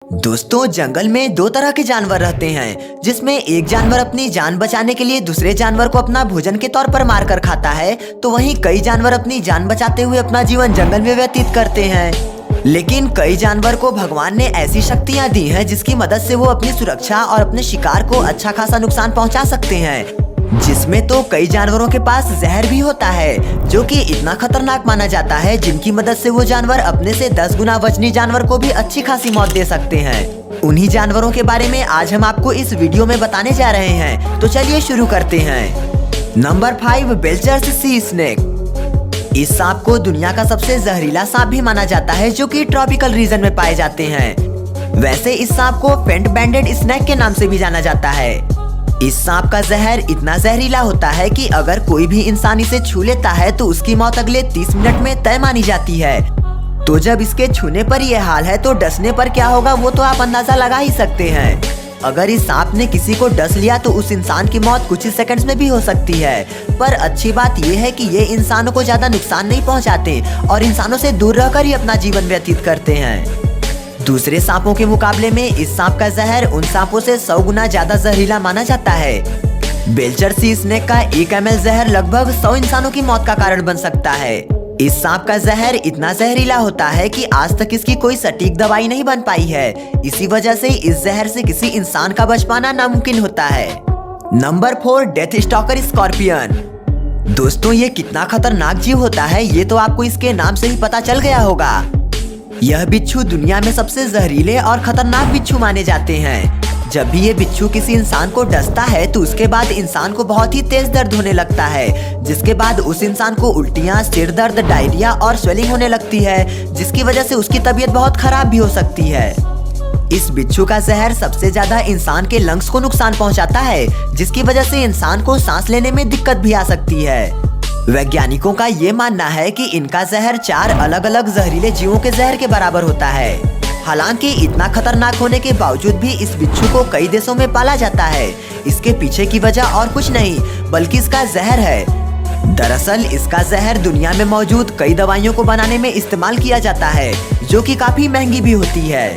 दोस्तों, जंगल में दो तरह के जानवर रहते हैं, जिसमें एक जानवर अपनी जान बचाने के लिए दूसरे जानवर को अपना भोजन के तौर पर मारकर खाता है, तो वहीं कई जानवर अपनी जान बचाते हुए अपना जीवन जंगल में व्यतीत करते हैं। लेकिन कई जानवर को भगवान ने ऐसी शक्तियां दी हैं जिसकी मदद से वो अपनी सुरक्षा और अपने शिकार को अच्छा खासा नुकसान पहुंचा सकते हैं। जिसमें तो कई जानवरों के पास जहर भी होता है, जो कि इतना खतरनाक माना जाता है, जिनकी मदद से वो जानवर अपने से 10 गुना वजनी जानवर को भी अच्छी खासी मौत दे सकते हैं। उन्हीं जानवरों के बारे में आज हम आपको इस वीडियो में बताने जा रहे हैं, तो चलिए शुरू करते हैं। Number 5, Belcher's sea snake. इस सांप को दुनिया का सबसे जहरीला सांप भी माना जाता है, जो कि ट्रॉपिकल रीजन में पाए जाते हैं। वैसे इस सांप को फेंट बैंडेड स्नेक के नाम से भी जाना जाता है। इस सांप का जहर इतना जहरीला होता है कि अगर कोई भी इंसान इसे छू लेता है तो उसकी मौत अगले 30 मिनट में तय मानी जाती है। तो जब इसके छूने पर यह हाल है तो डसने पर क्या होगा वो तो आप अंदाजा लगा ही सकते हैं। अगर इस सांप ने किसी को डस लिया तो उस इंसान की मौत कुछ ही सेकंड्स में भी हो सकती है। पर अच्छी बात यह है कि ये इंसानों को ज्यादा नुकसान नहीं पहुंचाते और इंसानों से दूर रहकर ही अपना जीवन व्यतीत करते हैं। दूसरे सांपों के मुकाबले में इस सांप का जहर उन सांपों से 100 गुना ज्यादा जहरीला माना जाता है। बेल्चर सी स्नेक का 1 ml जहर लगभग 100 इंसानों की मौत का कारण बन सकता है। इस सांप का जहर इतना जहरीला होता है कि आज तक इसकी कोई सटीक दवाई नहीं बन पाई है। इसी वजह से इस जहर से किसी इंसान का बच पाना नामुमकिन होता है। Number 4, death stalker scorpion. दोस्तों, ये कितना खतरनाक जीव होता है ये तो आपको इसके नाम से ही पता चल गया होगा। यह बिच्छू दुनिया में सबसे जहरीले और खतरनाक बिच्छू माने जाते हैं। जब भी ये बिच्छू किसी इंसान को डसता है तो उसके बाद इंसान को बहुत ही तेज दर्द होने लगता है, जिसके बाद उस इंसान को उल्टियाँ, सिर दर्द, डायरिया और स्वेलिंग होने लगती है, जिसकी वजह से उसकी तबीयत बहुत खराब भी हो सकती है। इस बिच्छू का जहर सबसे ज्यादा इंसान के लंग्स को नुकसान पहुंचाता है, जिसकी वजह से इंसान को सांस लेने में दिक्कत भी आ सकती है। वैज्ञानिकों का ये मानना है कि इनका जहर 4 अलग अलग जहरीले जीवों के जहर के बराबर होता है। हालांकि इतना खतरनाक होने के बावजूद भी इस बिच्छू को कई देशों में पाला जाता है। इसके पीछे की वजह और कुछ नहीं बल्कि इसका जहर है। दरअसल इसका जहर दुनिया में मौजूद कई दवाइयों को बनाने में इस्तेमाल किया जाता है, जो कि काफी महंगी भी होती है।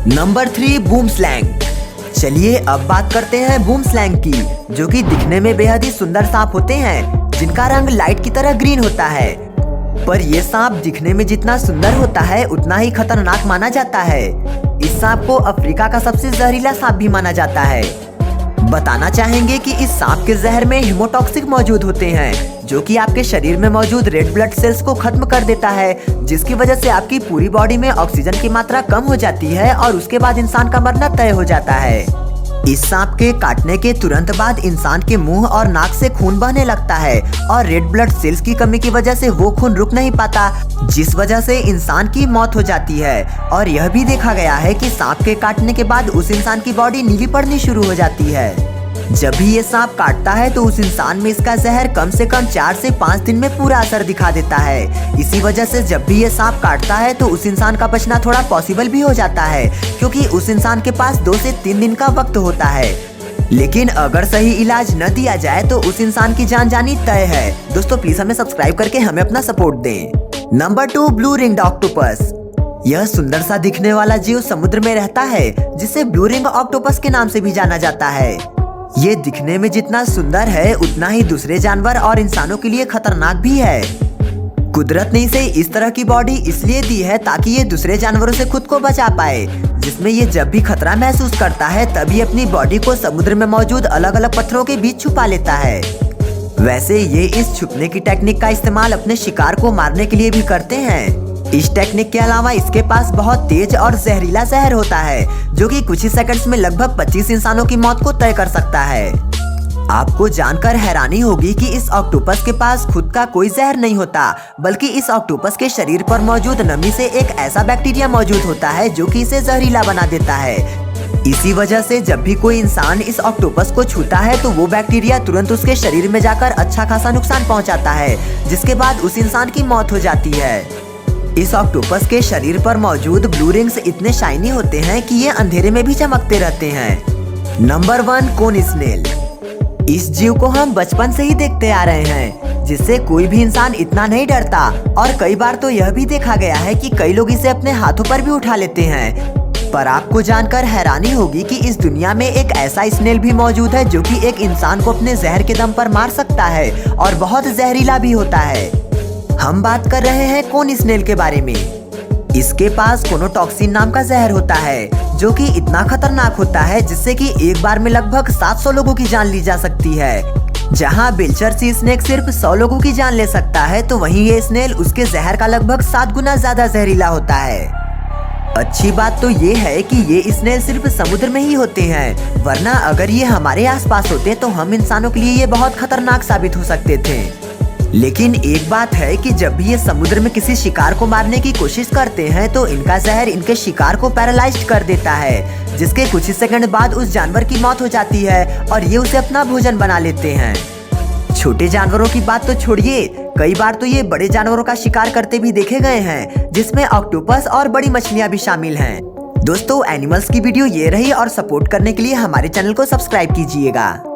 Number 3, boom slang. चलिए अब बात करते हैं बूम स्लैंग की, जो कि दिखने में बेहद ही सुंदर सांप होते हैं, जिनका रंग लाइट की तरह ग्रीन होता है। पर ये सांप दिखने में जितना सुंदर होता है उतना ही खतरनाक माना जाता है। इस सांप को अफ्रीका का सबसे जहरीला सांप भी माना जाता है। बताना चाहेंगे कि इस सांप के जहर में हीमोटॉक्सिक मौजूद होते हैं, जो कि आपके शरीर में मौजूद रेड ब्लड सेल्स को खत्म कर देता है, जिसकी वजह से आपकी पूरी बॉडी में ऑक्सीजन की मात्रा कम हो जाती है और उसके बाद इंसान का मरना तय हो जाता है। इस सांप के काटने के तुरंत बाद इंसान के मुंह और नाक से खून बहने लगता है और रेड ब्लड सेल्स की कमी की वजह से वो खून रुक नहीं पाता, जिस वजह से इंसान की मौत हो जाती है। और यह भी देखा गया है कि सांप के काटने के बाद उस इंसान की बॉडी नीली पड़नी शुरू हो जाती है। जब भी ये सांप काटता है तो उस इंसान में इसका जहर कम से कम 4 से 5 दिन में पूरा असर दिखा देता है। इसी वजह से जब भी ये सांप काटता है तो उस इंसान का बचना थोड़ा पॉसिबल भी हो जाता है, क्योंकि उस इंसान के पास 2 से 3 दिन का वक्त होता है। लेकिन अगर सही इलाज न दिया जाए तो उस इंसान की जान जानी तय है। दोस्तों, प्लीज हमें सब्सक्राइब करके हमें अपना सपोर्ट दें। Number 2, blue ringed octopus. यह सुंदर सा दिखने वाला जीव समुद्र में रहता है, जिसे ब्लू रिंग ऑक्टोपस के नाम से भी जाना जाता है। ये दिखने में जितना सुंदर है उतना ही दूसरे जानवर और इंसानों के लिए खतरनाक भी है। कुदरत ने इसे इस तरह की बॉडी इसलिए दी है ताकि ये दूसरे जानवरों से खुद को बचा पाए, जिसमें ये जब भी खतरा महसूस करता है तभी अपनी बॉडी को समुद्र में मौजूद अलग अलग पत्थरों के बीच छुपा लेता है। वैसे ये इस छुपने की टेक्निक का इस्तेमाल अपने शिकार को मारने के लिए भी करते हैं। इस टेक्निक के अलावा इसके पास बहुत तेज और जहरीला जहर होता है, जो कि कुछ ही सेकंड्स में लगभग 25 इंसानों की मौत को तय कर सकता है। आपको जानकर हैरानी होगी कि इस ऑक्टोपस के पास खुद का कोई जहर नहीं होता, बल्कि इस ऑक्टोपस के शरीर पर मौजूद नमी से एक ऐसा बैक्टीरिया मौजूद होता है जो कि इसे जहरीला बना देता है। इसी वजह से जब भी कोई इंसान इस ऑक्टोपस को छूता है तो वो बैक्टीरिया तुरंत उसके शरीर में जाकर अच्छा खासा नुकसान पहुंचाता है, जिसके बाद उस इंसान की मौत हो जाती है। इस ऑक्टोपस के शरीर पर मौजूद ब्लू रिंग्स इतने शाइनी होते हैं कि ये अंधेरे में भी चमकते रहते हैं। नंबर 1, कोन स्नेल। इस जीव को हम बचपन से ही देखते आ रहे हैं, जिससे कोई भी इंसान इतना नहीं डरता और कई बार तो यह भी देखा गया है कि कई लोग इसे अपने हाथों पर भी उठा लेते हैं। पर आपको जानकर हैरानी होगी कि इस दुनिया में एक ऐसा स्नेल भी मौजूद है जो कि एक इंसान को अपने जहर के दम पर मार सकता है और बहुत जहरीला भी होता है। हम बात कर रहे हैं कोन स्नेल के बारे में। इसके पास कोनोटॉक्सिन नाम का जहर होता है जो कि इतना खतरनाक होता है जिससे कि एक बार में लगभग 700 लोगों की जान ली जा सकती है। जहां बिलचर सी स्नेक सिर्फ 100 लोगों की जान ले सकता है, तो वहीं ये स्नेल उसके जहर का लगभग 7 गुना ज्यादा जहरीला होता है। अच्छी बात तो ये है कि ये स्नेल सिर्फ समुद्र में ही होते हैं, वरना अगर ये हमारे आसपास होते तो हम इंसानों के लिए ये बहुत खतरनाक साबित हो सकते थे। लेकिन एक बात है कि जब भी ये समुद्र में किसी शिकार को मारने की कोशिश करते हैं तो इनका जहर इनके शिकार को पैरालाइज्ड कर देता है, जिसके कुछ ही सेकंड बाद उस जानवर की मौत हो जाती है और ये उसे अपना भोजन बना लेते हैं। छोटे जानवरों की बात तो छोड़िए, कई बार तो ये बड़े जानवरों का शिकार करते भी देखे गए हैं, जिसमें ऑक्टोपस और बड़ी मछलियां भी शामिल हैं। दोस्तों, एनिमल्स की वीडियो ये रही और सपोर्ट करने के लिए हमारे चैनल को सब्सक्राइब कीजिएगा।